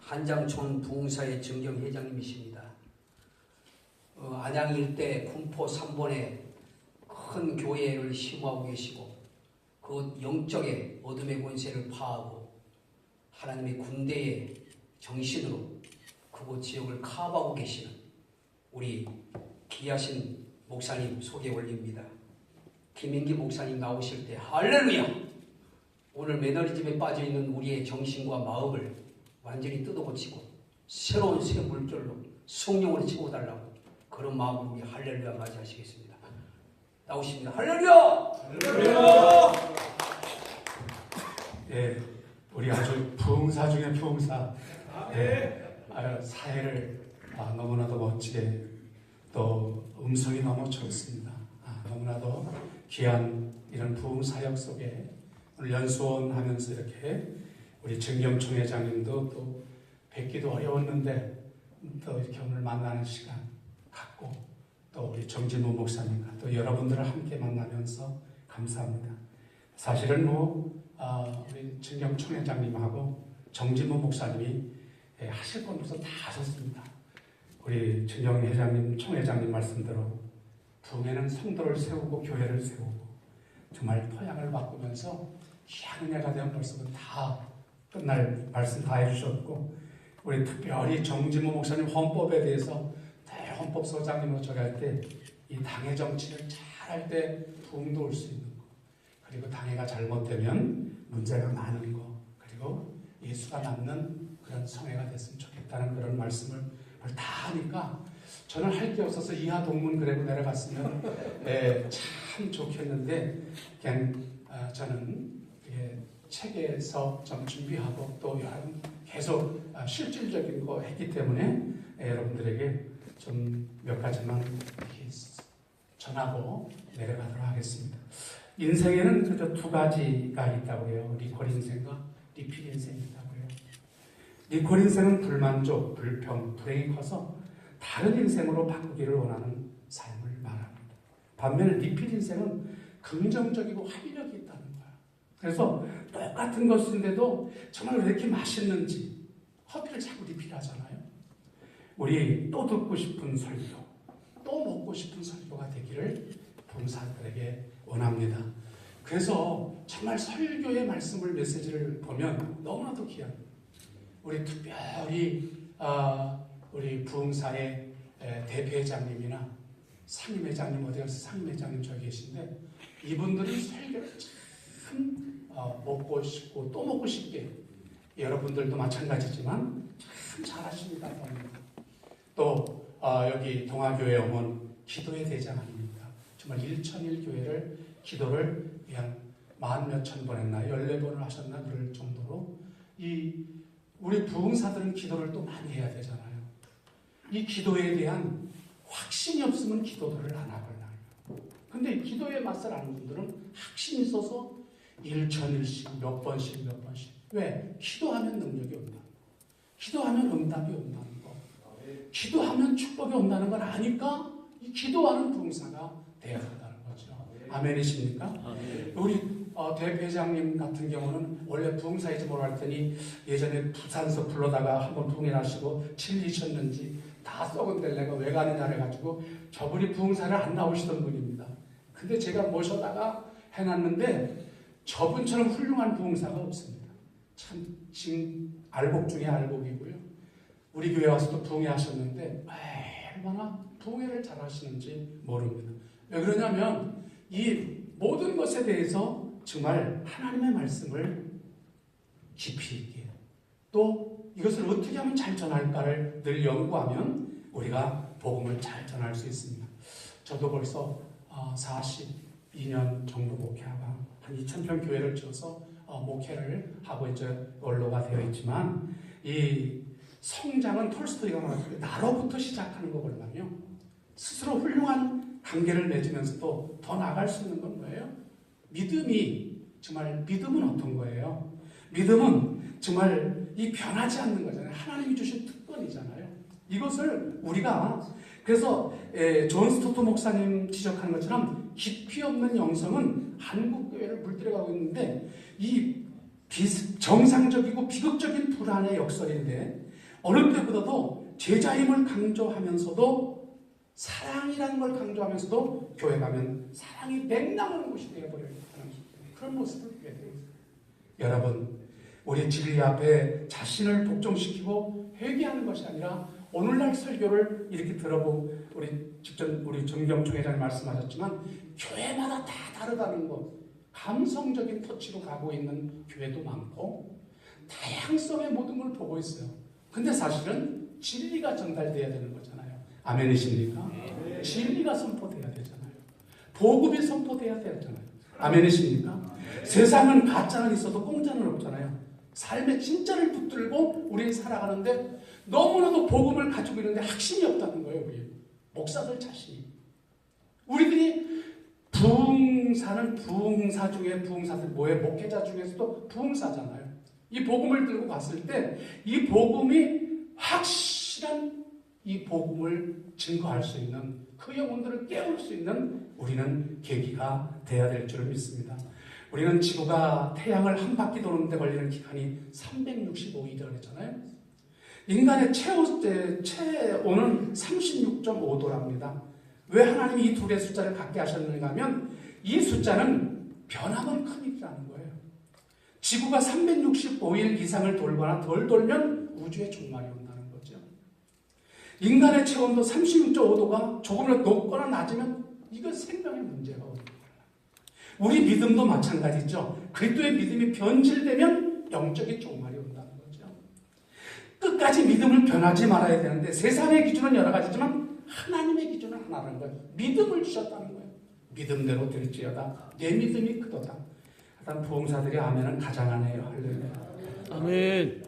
한장촌 부흥사의 정경회장님이십니다. 안양 일대 군포 3번에 큰 교회를 심호하고 계시고 그 영적의 어둠의 권세를 파하고 하나님의 군대의 정신으로 그곳 지역을 카바하고 계시는 우리 귀하신 목사님 소개 올립니다. 김인기 목사님 나오실 때 할렐루야! 오늘 매너리즘에 빠져있는 우리의 정신과 마음을 완전히 뜯어고치고 새로운 새 물결로 성령으로 채워달라고 그런 마음으로 우리 할렐루야 맞이하시겠습니다. 나오십니다. 할렐루야! 할렐루야! 예, 우리 아주 부흥사 중에 부흥사. 사회를 너무나도 멋지게 또 음성이 너무 좋습니다. 너무나도 귀한 이런 부흥사역 속에 오늘 연수원 하면서 이렇게 우리 정경총 회장님도 또 뵙기도 어려웠는데 또 이렇게 오늘 만나는 시간 갖고 또 우리 정진모 목사님과 또 여러분들을 함께 만나면서 감사합니다. 사실은 우리 정경총 회장님하고 정진모 목사님이 하실 건 벌써 다 하셨습니다. 우리 정경 회장님, 총 회장님 말씀대로 부흥회는 성도를 세우고 교회를 세우고 정말 토양을 바꾸면서 귀한 은혜가 되면 벌써 다 끝날 말씀 다 해주셨고 우리 특별히 정진모 목사님 헌법에 대해서 헌법소장님으로 저기 할 때 이 당의 정치를 잘할 때 부흥도 올 수 있는 거 그리고 당회가 잘못되면 문제가 많은 거 그리고 예수가 남는 그런 성회가 됐으면 좋겠다는 그런 말씀을 다 하니까 저는 할 게 없어서 이하 동문 그래고 내려갔으면 참 좋겠는데 그냥 저는 책에서 좀 준비하고 또 계속 실질적인 거 했기 때문에 여러분들에게 좀 몇 가지만 전하고 내려가도록 하겠습니다. 인생에는 그저 두 가지가 있다고 해요. 리콜 인생과 리필 인생이 있다고 해요. 리콜 인생은 불만족, 불평, 불행이 커서 다른 인생으로 바꾸기를 원하는 삶을 말합니다. 반면에 리필 인생은 긍정적이고 활력이 있다는 거야. 그래서 똑같은 것인데도 정말 왜 이렇게 맛있는지 커피를 자꾸 리필하잖아요. 우리 또 듣고 싶은 설교, 또 먹고 싶은 설교가 되기를 부흥사들에게 원합니다. 그래서 정말 설교의 말씀을 메시지를 보면 너무나도 귀합니다. 우리 특별히 우리 부흥사의 대표회장님이나 상임회장님 어디 가서 상임회장님 저기 계신데 이분들이 설교를 참 먹고 싶고 또 먹고 싶게 여러분들도 마찬가지지만 참 잘하십니다. 또 여기 동아교회 오면 기도의 대장 아닙니까? 정말 1,001 교회를 기도를 한 10,000몇 번 했나 14번을 하셨나 그럴 정도로 우리 부흥사들은 기도를 또 많이 해야 되잖아요. 이 기도에 대한 확신이 없으면 기도를 안 하거든요. 근데 기도의 맛을 아는 분들은 확신이 있어서 1,001씩 몇 번씩 왜? 기도하면 능력이 온다. 기도하면 응답이 온다는 거. 기도하면 축복이 온다는 걸 아니까 이 기도하는 부흥사가 되어야 한다는 거죠. 아멘이십니까? 우리 대회장님 같은 경우는 원래 부흥사이지 뭐라 했더니 예전에 부산서 불러다가 한번 부흥회하시고 질리셨는지 다 썩은 데를 내가 왜 가느냐 해가지고 저분이 부흥사를 안 나오시던 분입니다. 근데 제가 모셔다가 해놨는데 저분처럼 훌륭한 부흥사가 없습니다. 참 지금 알복 중에 알복이고요. 우리 교회 와서 또 부흥회 하셨는데 얼마나 부흥회를 잘 하시는지 모릅니다. 왜 그러냐면 이 모든 것에 대해서 정말 하나님의 말씀을 깊이 있게 또 이것을 어떻게 하면 잘 전할까를 늘 연구하면 우리가 복음을 잘 전할 수 있습니다. 저도 벌써 42년 정도 목회하고 한 2,000평 교회를 지어서 목회를 하고 이제 원로가 되어 있지만 이 성장은 톨스토이가 말하는 나로부터 시작하는 거거든요. 스스로 훌륭한 관계를 맺으면서도 더 나아갈 수 있는 건 뭐예요? 믿음이 정말 믿음은 어떤 거예요? 믿음은 정말 이 변하지 않는 거잖아요. 하나님이 주신 특권이잖아요. 이것을 우리가 그래서 존 스토트 목사님 지적하는 것처럼 깊이 없는 영성은 한국 교회를 물들여가고 있는데 이 정상적이고 비극적인 불안의 역설인데 어느 때보다도 제자임을 강조하면서도 사랑이라는 걸 강조하면서도 교회 가면 사랑이 맹랑하는 곳이 되어버려야 하는 그런 모습을 보게 돼요. 여러분, 우리 진리 앞에 자신을 복종시키고 회개하는 것이 아니라 오늘날 설교를 이렇게 들어보고 우리 정경 총회장이 말씀하셨지만 교회마다 다 다르다는 것, 감성적인 터치로 가고 있는 교회도 많고 다양성의 모든 걸 보고 있어요. 근데 사실은 진리가 전달돼야 되는 거잖아요. 아멘이십니까? 진리가 선포돼야 되잖아요. 복음이 선포돼야 되잖아요. 아멘이십니까? 세상은 가짜는 있어도 공짜는 없잖아요. 삶의 진짜를 붙들고 우리는 살아가는데 너무나도 복음을 가지고 있는데 확신이 없다는 거예요. 우리 목사들 자신이. 우리들이 부흥사는 부흥사 중에 부흥사들 뭐예요? 목회자 중에서도 부흥사잖아요. 이 복음을 들고 갔을 때 이 복음이 확실한 이 복음을 증거할 수 있는 그 영혼들을 깨울 수 있는 우리는 계기가 돼야 될 줄을 믿습니다. 우리는 지구가 태양을 한 바퀴 도는데 걸리는 기간이 365일이라고 했잖아요. 인간의 체온은 36.5도랍니다. 왜 하나님이 이 둘의 숫자를 갖게 하셨는가 하면 이 숫자는 변하면 큰일이라는 거예요. 지구가 365일 이상을 돌거나 덜 돌면 우주의 종말이 온다는 거죠. 인간의 체온도 36.5도가 조금이라도 높거나 낮으면 이건 생명의 문제가 오는 거예요. 우리 믿음도 마찬가지죠. 그리스도의 믿음이 변질되면 영적인 종말이 온다는 거죠. 끝까지 믿음을 변하지 말아야 되는데 세상의 기준은 여러 가지지만 하나님의 기준은 하나라는 거예요. 믿음을 주셨다는 거예요. 믿음대로 될지어다. 내 믿음이 크도다. 일단 부흥사들이 아멘은 가장하네요. 할렐루야. 아멘.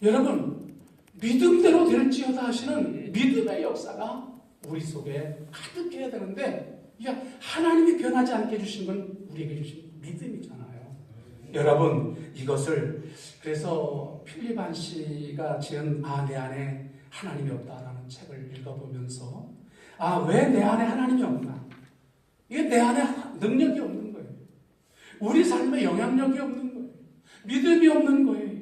여러분, 믿음대로 될지어다 하시는 믿음의 역사가 우리 속에 가득해야 되는데 이게 하나님이 변하지 않게 해주신 건 우리에게 주신 믿음이잖아요. 여러분, 이것을 그래서 필립 한 씨가 지은 내 안에 하나님이 없다라는 책을 읽어보면서 왜 내 안에 하나님이 없나? 이게 내 안에 능력이 없는 거예요. 우리 삶에 영향력이 없는 거예요. 믿음이 없는 거예요.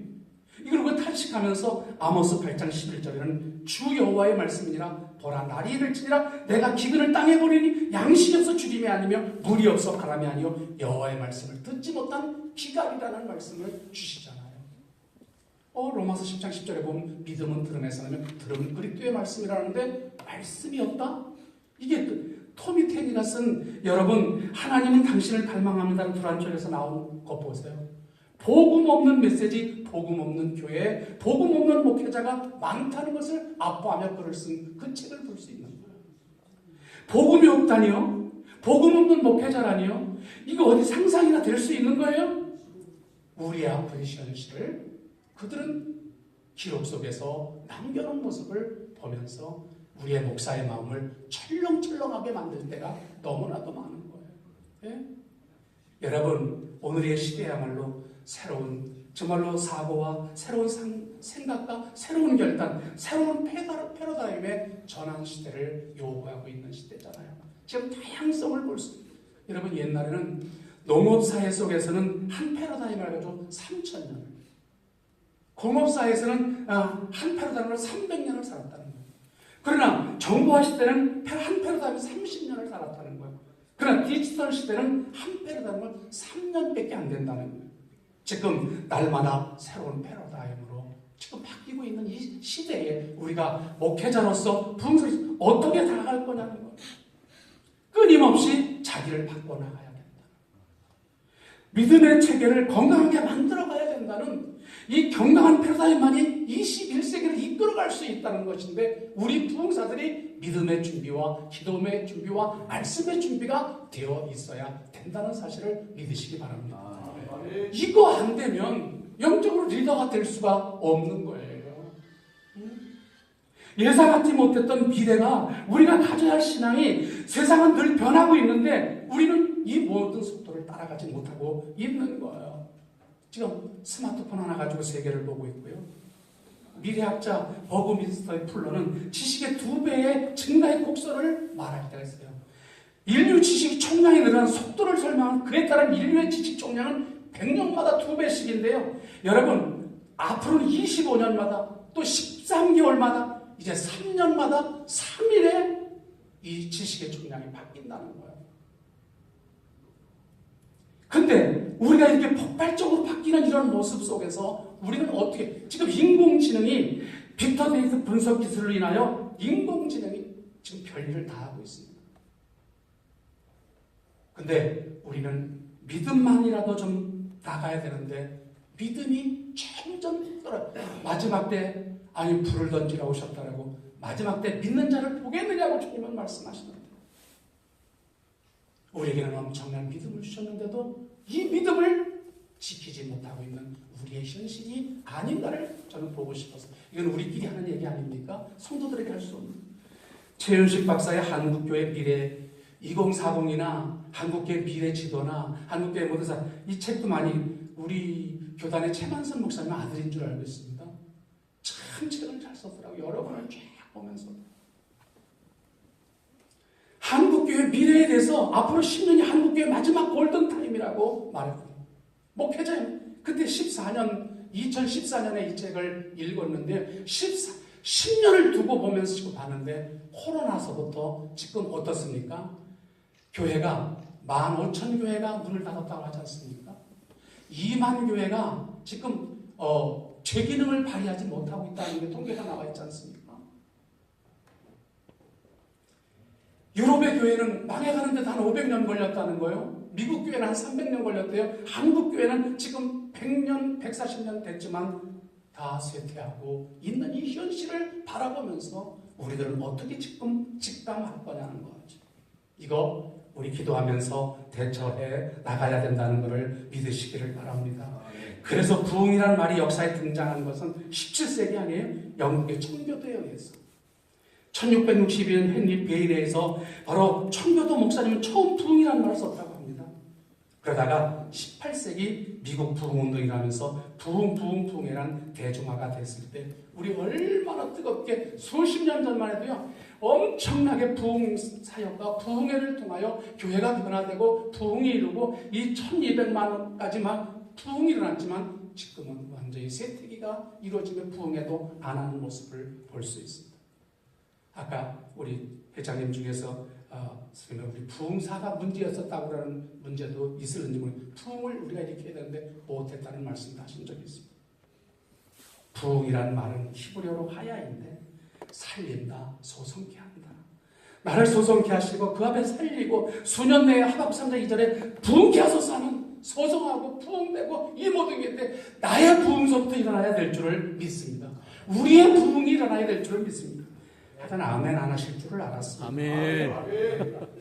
이걸 탄식하면서 아모스 8장 11절에는 주 여호와의 말씀이니라 보라 날이 이를지니라 내가 기근을 땅에 보내니 양식이 없어 죽임이 아니며 물이 없어 바람이 아니요 여호와의 말씀을 듣지 못한 기갈이라는 말씀을 주시잖아요. 로마서 10장 10절에 보면 믿음은 들음에서 나면 들음은 그리스도의 말씀이라는데 말씀이 없다? 이게 토미 테니가 쓴 여러분 하나님은 당신을 갈망합니다는 불안절에서 나온 거 보세요. 복음 없는 메시지, 복음 없는 교회, 복음 없는 목회자가 많다는 것을 아파하며 글을 쓴 그 책을 볼 수 있는 거예요. 복음이 없다니요? 복음 없는 목회자라니요? 이거 어디 상상이나 될 수 있는 거예요? 우리의 아픈 현실을 그들은 기록 속에서 남겨놓은 모습을 보면서 우리의 목사의 마음을 철렁철렁하게 만들 때가 너무나도 많은 거예요. 예? 여러분, 오늘의 시대야말로 새로운 정말로 사고와 새로운 생각과 새로운 결단, 새로운 패러다임의 전환 시대를 요구하고 있는 시대잖아요. 지금 다양성을 볼 수 있어요. 여러분, 옛날에는 농업사회 속에서는 한 패러다임을 가지고 3,000년, 공업사회에서는 한 패러다임으로 300년을 살았다는 거예요. 그러나 정보화 시대는 한 패러다임에 30년을 살았다는 거예요. 그러나 디지털 시대는 한 패러다임을 3년밖에 안 된다는 거예요. 지금 날마다 새로운 패러다임으로 지금 바뀌고 있는 이 시대에 우리가 목회자로서 부흥사에서 어떻게 다가갈 거냐는 거예요. 끊임없이 자기를 바꿔나가야 된다. 믿음의 체계를 건강하게 만들어가야 된다는 이 건강한 패러다임만이 21세기를 이끌어갈 수 있다는 것인데 우리 부흥사들이 믿음의 준비와 기도의 준비와 말씀의 준비가 되어 있어야 된다는 사실을 믿으시기 바랍니다. 이거 안 되면 영적으로 리더가 될 수가 없는 거예요. 예상하지 못했던 미래가 우리가 가져야 할 신앙이 세상은 늘 변하고 있는데 우리는 이 모든 속도를 따라가지 못하고 있는 거예요. 지금 스마트폰 하나 가지고 세계를 보고 있고요. 미래학자 버그민스터의 풀러는 지식의 2배의 증가의 곡선을 말할 때가 있어요. 인류 지식 총량이 늘어난 속도를 설명한 그에 따른 인류의 지식 총량은 100년마다 2배씩인데요. 여러분, 앞으로는 25년마다 또 13개월마다 이제 3년마다 3일에 이 지식의 총량이 바뀐다는 거예요. 근데 우리가 이렇게 폭발적으로 바뀌는 이런 모습 속에서 우리는 어떻게, 지금 인공지능이 빅터데이터 분석 기술로 인하여 인공지능이 지금 별일을 다 하고 있습니다. 근데 우리는 믿음만이라도 좀 나가야 되는데 믿음이 점점 떨어져. 마지막 때 아니 불을 던지라고 하셨다라고 마지막 때 믿는 자를 보겠느냐고 주님은 말씀하시는데 우리에게는 엄청난 믿음을 주셨는데도 이 믿음을 지키지 못하고 있는 우리의 현실이 아닌가를 저는 보고 싶어서 이건 우리끼리 하는 얘기 아닙니까? 성도들에게 할 수 없는 최윤식 박사의 한국교회 미래 2040이나 한국교회 미래 지도나 한국교회 모든 사람 이 책도 많이 우리 교단의 최만선 목사님 아들인 줄 알고 있습니다. 참 책을 잘 썼더라고요. 여러 권을 쫙 보면서 한국교회 미래에 대해서 앞으로 10년이 한국교회 마지막 골든타임이라고 말했거든요. 목회자님 그때 2014년에 이 책을 읽었는데 10년을 두고 보면서 지금 봤는데 코로나서부터 지금 어떻습니까? 교회가 15,000교회가 문을 닫았다고 하지 않습니까? 2만 교회가 지금 제 기능을 발휘하지 못하고 있다는 게 통계가 나와 있지 않습니까? 유럽의 교회는 망해가는데 한 500년 걸렸다는 거예요. 미국 교회는 한 300년 걸렸대요. 한국 교회는 지금 100년, 140년 됐지만 다 쇠퇴하고 있는 이 현실을 바라보면서 우리들은 어떻게 지금 직감할 거냐는 거죠. 이거 우리 기도하면서 대처해 나가야 된다는 것을 믿으시기를 바랍니다. 그래서 부흥이라는 말이 역사에 등장한 것은 17세기 아니에요? 영국의 청교도에 의해서 1662년 헨리 베일에서 바로 청교도 목사님은 처음 부흥이라는 말을 썼다고 합니다. 그러다가 18세기 미국 부흥운동이라면서 부흥이라는 대중화가 됐을 때 우리 얼마나 뜨겁게 수십 년 전만 해도요 엄청나게 부흥 사역과 부흥회를 통하여 교회가 변화되고 부흥이 이루고 이 1200만원까지만 부흥이 일어났지만 지금은 완전히 쇠퇴기가 이루어지며 부흥회도 안 하는 모습을 볼 수 있습니다. 아까 우리 회장님 중에서 우리 부흥사가 문제였었다고 하는 문제도 있을는지 부흥을 우리가 이렇게 해야 되는데 못했다는 말씀을 하신 적이 있습니다. 부흥이라는 말은 히브리어로 하야인데 살린다, 소성케 한다. 나를 소성케 하시고 그 앞에 살리고 수년 내에 하박국 3장 2절에 부흥케 하소서 하는 소성하고 부흥되고 이 모든 게 있는데 나의 부흥서부터 일어나야 될 줄을 믿습니다. 우리의 부흥이 일어나야 될 줄을 믿습니다. 하여튼 아멘 안 하실 줄을 알았습니다. 아멘.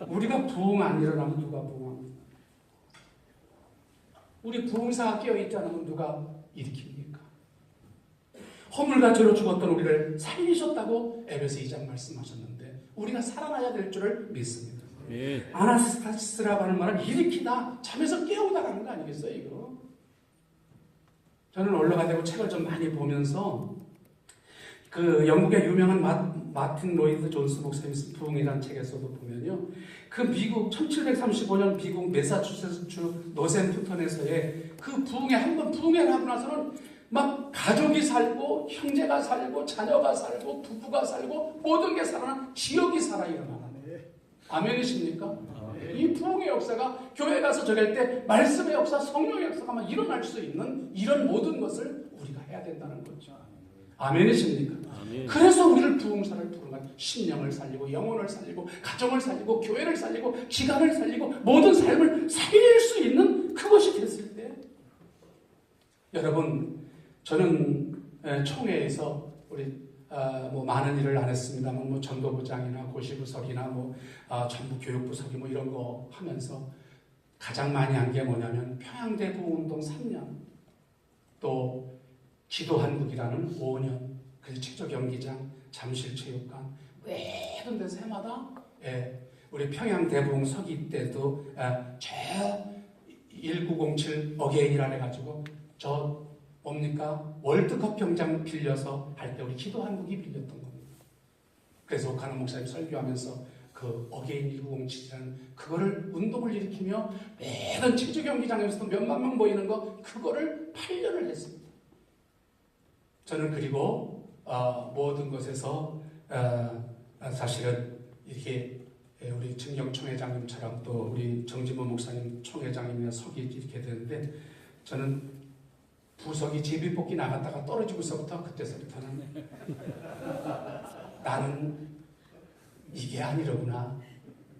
우리가 부흥 안 일어나면 누가 부흥합니까? 우리 부흥사가 깨어있지 않으면 누가 일으킵니까? 허물과 죄로 죽었던 우리를 살리셨다고 에베소 2장 말씀하셨는데 우리가 살아나야 될 줄을 믿습니다. 아나스타시스라고 하는 말은 일으키다, 잠에서 깨우다 가는 거 아니겠어요 이거? 저는 언론가 되고 책을 좀 많이 보면서 그 영국의 유명한 마틴 로이드 존스 목사님 부흥이라는 책에서도 보면요. 그 미국 1735년 미국 매사추세츠주 노샘프턴에서의 그 부흥회 한번 부흥회를 하고 나서는 막 가족이 살고 형제가 살고 자녀가 살고 부부가 살고 모든 게 살아나 지역이 살아 일어나는 아멘이십니까? 이 부흥의 역사가 교회 가서 저럴 때 말씀의 역사, 성령의 역사가 막 일어날 수 있는 이런 모든 것을 우리가 해야 된다는 거죠. 아멘이십니까? 아멘. 그래서 우리를 부흥사를 부른 거예요. 심령을 살리고 영혼을 살리고 가정을 살리고 교회를 살리고 기간을 살리고 모든 삶을 살릴 수 있는 그것이 됐을 때 여러분 저는 총회에서 우리 뭐 많은 일을 안 했습니다만 뭐 전도부장이나 고시부석이나 뭐 전북 교육부석이 뭐 이런 거 하면서 가장 많이 한 게 뭐냐면 평양대 부흥운동 3년 또 기도한국이라는 5년 그래서 최저경기장 잠실체육관 왜 이런 데서 해마다 우리 평양대부흥 서기 때도 저 1907 어게인이라 해가지고 저 뭡니까? 월드컵 경장 빌려서 할 때 우리 기도한국이 빌렸던 겁니다. 그래서 옥하는 목사님 설교하면서 그 그 어게인 1907이라는 그거를 운동을 일으키며 매번 체조 경기장에서도 몇만 명 모이는 거 그거를 8년을 했습니다. 저는 그리고 모든 것에서 사실은 이렇게 우리 정경 총회장님처럼 또 우리 정진모 목사님 총회장님이나 석이 이렇게 되는데 저는 부석이 제비뽑기 나갔다가 떨어지고서부터 그때서부터는 나는 이게 아니로구나.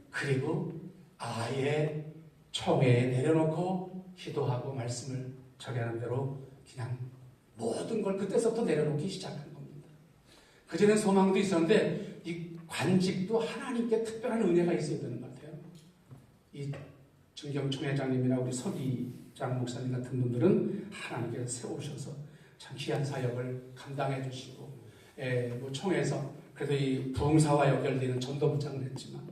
그리고 아예 총회에 내려놓고 기도하고 말씀을 전하는 대로 그냥 모든 걸 그때서부터 내려놓기 시작한 겁니다. 그전엔 소망도 있었는데 이 관직도 하나님께 특별한 은혜가 있어야 되는 것 같아요. 이 정경 총회장님이나 우리 서기장 목사님 같은 분들은 하나님께서 세우셔서 참 귀한 사역을 감당해 주시고 뭐 총회에서 그래도 이 부흥사와 연결되는 전도부장도 했지만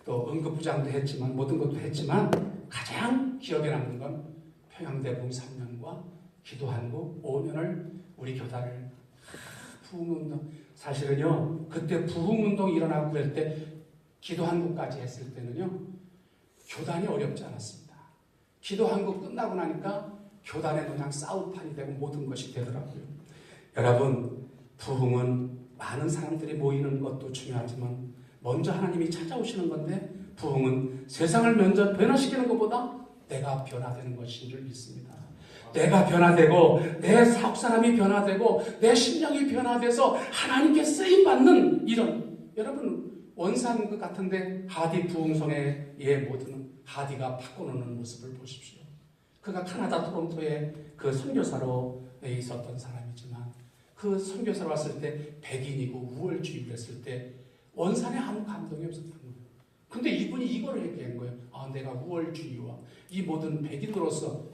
또 응급부장도 했지만 모든 것도 했지만 가장 기억에 남는 건 평양대부흥 3년과 기도한국 5년을 우리 교단을 부흥운동 사실은요 그때 부흥운동이 일어나고 그럴 때 기도한국까지 했을 때는요 교단이 어렵지 않았습니다. 기도한국 끝나고 나니까 교단에 그냥 싸움판이 되고 모든 것이 되더라고요. 여러분 부흥은 많은 사람들이 모이는 것도 중요하지만 먼저 하나님이 찾아오시는 건데 부흥은 세상을 먼저 변화시키는 것보다 내가 변화되는 것인 줄 믿습니다. 내가 변화되고 내 사람이 변화되고 내 심령이 변화돼서 하나님께 쓰임받는 이런 여러분 원산 그 같은데 하디 부흥성의 모든 하디가 바꿔놓는 모습을 보십시오. 그가 카나다 토론토에 그 선교사로 있었던 사람이지만 그 선교사로 왔을 때 백인이고 우월주의를 했을 때 원산에 아무 감동이 없었던 거예요. 근데 이분이 이걸 얘기한 거예요. 내가 우월주의와 이 모든 백인으로서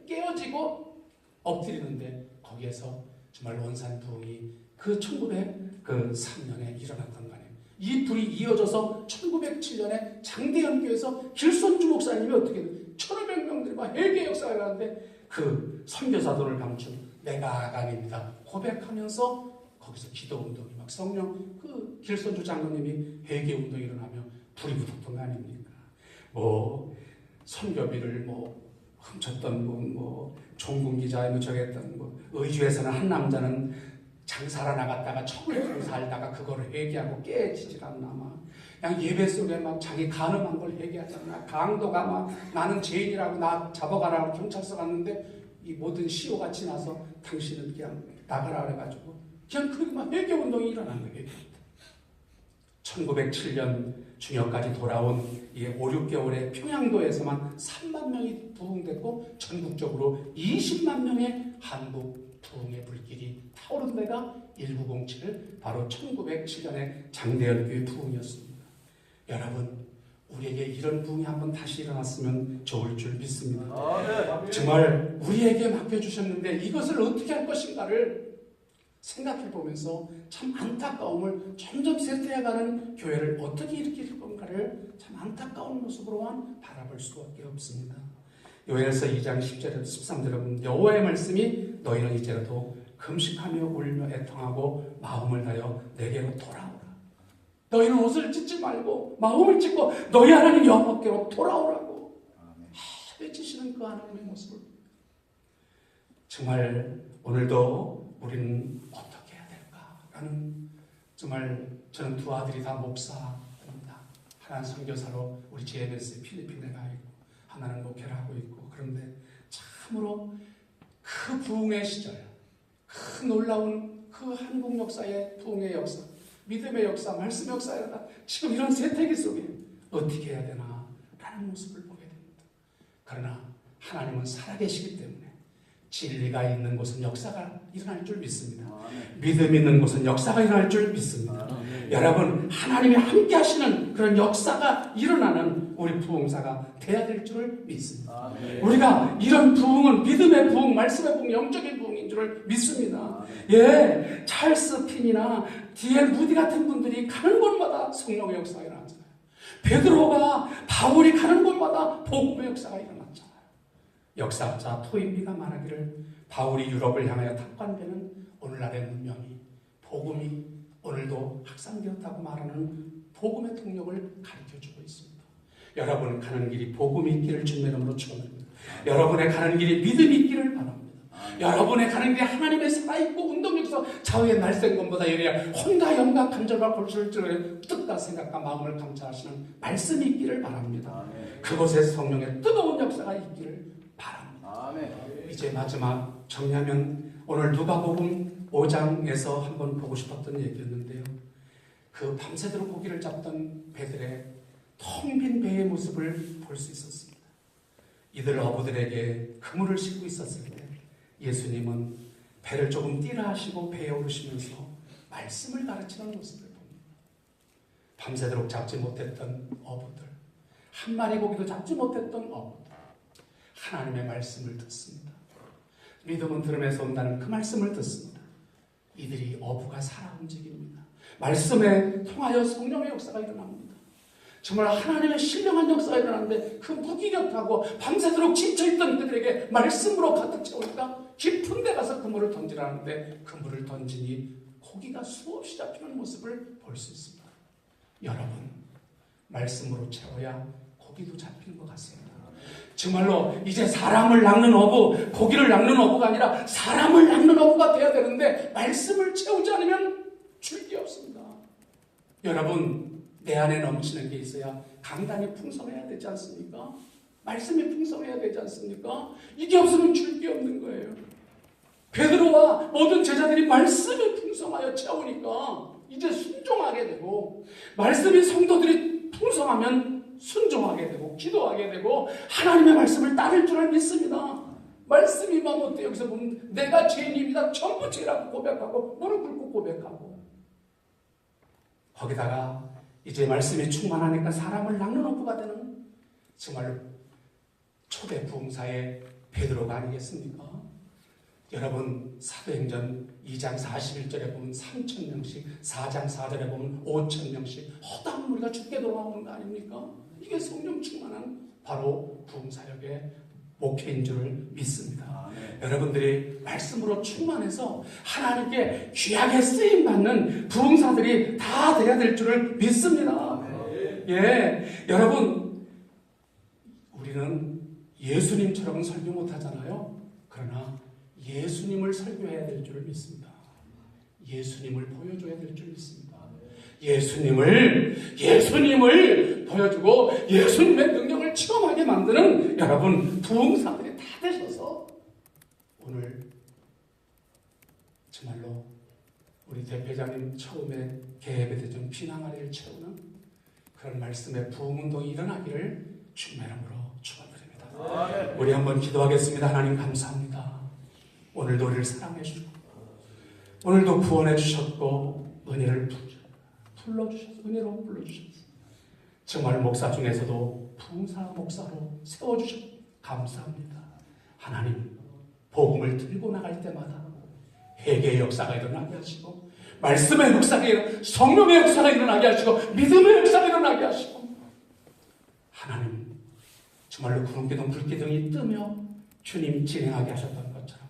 깨어지고 엎드리는데 거기에서 정말 원산 부흥이 그 1903년에 일어났던 거 아니에요. 이 불이 이어져서 1907년에 장대연교에서 길손주 목사님이 어떻게 1500명들이 막 회개 역사가 일어났는데 그 선교사도를 감춘 내가 아간입니다 고백하면서 거기서 기도운동이 막 성령 그 길손주 장로님이 회개운동이 일어나며 불이 붙었던 거 아닙니까? 뭐 선교비를 뭐 훔쳤던 분, 뭐 종군기자 뭐 저랬던 뭐 의주에서는 한 남자는 장사라 나갔다가 척을 들고 살다가 그거를 회개하고 깨지질 않나 막 그냥 예배 속에 막 자기 간음한 걸 회개하잖아. 강도가 막 나는 죄인이라고 나 잡아가라고 경찰서 갔는데 이 모든 시효가 지나서 당신은 그냥 나가라 그래가지고 그냥 그렇게 막 회개운동이 일어난 거예요. 1907년 중역까지 돌아온 이 5, 6개월에 평양도에서만 3만 명이 부흥됐고 전국적으로 20만 명의 한국 부흥의 불길이 타오른 데가 1907 바로 1907년에 장대연교회 부흥이었습니다. 여러분 우리에게 이런 부흥이 한번 다시 일어났으면 좋을 줄 믿습니다. 정말 우리에게 맡겨주셨는데 이것을 어떻게 할 것인가를 생각해 보면서 참 안타까움을 점점 쇠퇴해가는 교회를 어떻게 일으킬 건가를 참 안타까운 모습으로만 바라볼 수밖에 없습니다. 요엘서 2장 10절에서 13절에 여호와의 말씀이 너희는 이제라도 금식하며 울며 애통하고 마음을 다여 내게로 돌아오라. 너희는 옷을 찢지 말고 마음을 찢고 너희 하나님 여호와께로 돌아오라고 외치시는 그 하나님의 모습을 정말 오늘도 우리는 어떻게 해야 될까라는 정말 저는 두 아들이 다 목사입니다. 하나는 선교사로 우리 GMS 필리핀에 가 있고 하나는 목회를 하고 있고 그런데 참으로 그 부흥의 시절 그 놀라운 그 한국 역사의 부흥의 역사 믿음의 역사, 말씀의 역사가 지금 이런 세태기 속에 어떻게 해야 되나 라는 모습을 보게 됩니다. 그러나 하나님은 살아계시기 때문에 진리가 있는 곳은 역사가 일어날 줄 믿습니다. 믿음 있는 곳은 역사가 일어날 줄 믿습니다. 여러분 하나님이 함께 하시는 그런 역사가 일어나는 우리 부흥사가 돼야 될 줄을 믿습니다. 우리가 이런 부흥은 믿음의 부흥, 말씀의 부흥, 영적인 부흥인 줄을 믿습니다. 찰스 핀이나 D.L. 무디 같은 분들이 가는 곳마다 성령의 역사가 일어났잖아요. 베드로가 바울이 가는 곳마다 복음의 역사가 일어났잖아요. 역사자 토인비가 말하기를 바울이 유럽을 향하여 탑관되는 오늘날의 문명이 복음이 오늘 오늘도 확산되었다고 말하는 복음의 통역을 가르쳐주고 있습니다. 여러분 가는 길이 복음이 있기를 주님의 이름으로 축원합니다. 여러분의 가는 길이 믿음이 있기를 바랍니다. 여러분의 가는 길에 하나님의 살아있고 운동력서 좌우의 날쌘 것보다 여리야 혼과 영과 간절과 골수를 뜻과 생각과 마음을 감찰하시는 말씀이 있기를 바랍니다. 그곳에 성령의 뜨거운 역사가 있기를 바랍니다. 이제 마지막 정리하면 오늘 누가복음 5장에서 한번 보고 싶었던 얘기였는데요. 그 밤새도록 고기를 잡던 배들의 텅 빈 배의 모습을 볼 수 있었습니다. 이들 어부들에게 그물을 싣고 있었을 때 예수님은 배를 조금 띄라 하시고 배에 오르시면서 말씀을 가르치는 모습을 봅니다. 밤새도록 잡지 못했던 어부들, 한 마리 고기도 잡지 못했던 어부들, 하나님의 말씀을 듣습니다. 믿음은 들음에서 온다는 그 말씀을 듣습니다. 이들이 어부가 살아 움직입니다. 말씀에 통하여 성령의 역사가 일어납니다. 정말 하나님의 신령한 역사가 일어나는데 그 무기력하고 밤새도록 지쳐있던 그들에게 말씀으로 가득 채우니까 깊은 데 가서 그물을 던지라는데 그물을 던지니 고기가 수없이 잡히는 모습을 볼 수 있습니다. 여러분, 말씀으로 채워야 고기도 잡히는 것 같습니다. 정말로 이제 사람을 낚는 어부, 고기를 낚는 어부가 아니라 사람을 낚는 어부가 돼야 되는데 말씀을 채우지 않으면 줄 게 없습니다. 여러분, 내 안에 넘치는 게 있어야 강단이 풍성해야 되지 않습니까? 말씀이 풍성해야 되지 않습니까? 이게 없으면 줄 게 없는 거예요. 베드로와 모든 제자들이 말씀이 풍성하여 채우니까 이제 순종하게 되고, 말씀이 성도들이 풍성하면 순종하게 되고 기도하게 되고 하나님의 말씀을 따를 줄을 믿습니다. 말씀이 못돼 여기서 보면 내가 죄인입니다. 전부 죄라고 고백하고 무릎 꿇고 고백하고, 거기다가 이제 말씀이 충만하니까 사람을 낚는 어부가 되는 정말로 초대 부흥사의 베드로가 아니겠습니까? 여러분, 사도행전 2장 41절에 보면 3,000명씩, 4장 4절에 보면 5,000명씩 허다한 무리가 죽게 돌아오는 거 아닙니까? 이게 성령 충만한 바로 부흥사역의 목회인 줄을 믿습니다. 여러분들이 말씀으로 충만해서 하나님께 귀하게 쓰임받는 부흥사들이 다 되어야 될 줄을 믿습니다. 예, 여러분, 우리는 예수님처럼 설교 못하잖아요. 그러나 예수님을 설교해야 될 줄을 믿습니다. 예수님을 보여줘야 될 줄 믿습니다. 예수님을 보여주고 예수님의 능력을 체험하게 만드는 여러분 부흥사들이 다 되셔서 오늘 정말로 우리 대표자님 처음에 개예배대전 피낭아리를 채우는 그런 말씀의 부흥운동이 일어나기를 주님의 이름으로 축원드립니다. 우리 한번 기도하겠습니다. 하나님 감사합니다. 오늘도 우리를 사랑해 주시고 오늘도 구원해 주셨고 은혜를 불러주셔서 은혜로 불러주셔서 정말 목사 중에서도 부흥사 목사로 세워주셔서 감사합니다. 하나님, 복음을 들고 나갈 때마다 회개의 역사가 일어나게 하시고 말씀의 역사가 일어나게, 성령의 역사가 일어나게 하시고 믿음의 역사가 일어나게 하시고, 하나님 정말로 구름기둥 불기둥이 뜨며 주님이 진행하게 하셨던 것처럼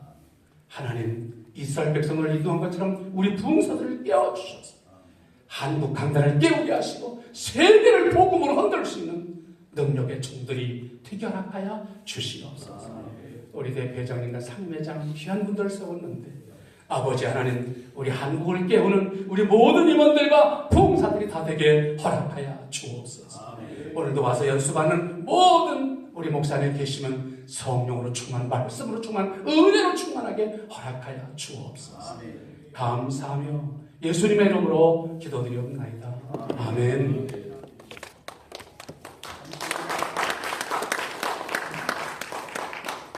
하나님 이스라엘 백성을 인도한 것처럼 우리 부흥사들을 깨워주셔서 한국 강단을 깨우게 하시고 세계를 복음으로 흔들 수 있는 능력의 종들이 되게 허락하여 주시옵소서. 우리 대회장님과 상임회장 귀한 분들을 세웠는데 아버지 하나님, 우리 한국을 깨우는 우리 모든 임원들과 부흥사들이 다 되게 허락하여 주옵소서. 오늘도 와서 연수받는 모든 우리 목사님 계시면 성령으로 충만, 말씀으로 충만, 은혜로 충만하게 허락하여 주옵소서. 감사하며 예수님의 이름으로 기도드리옵나이다. 아멘.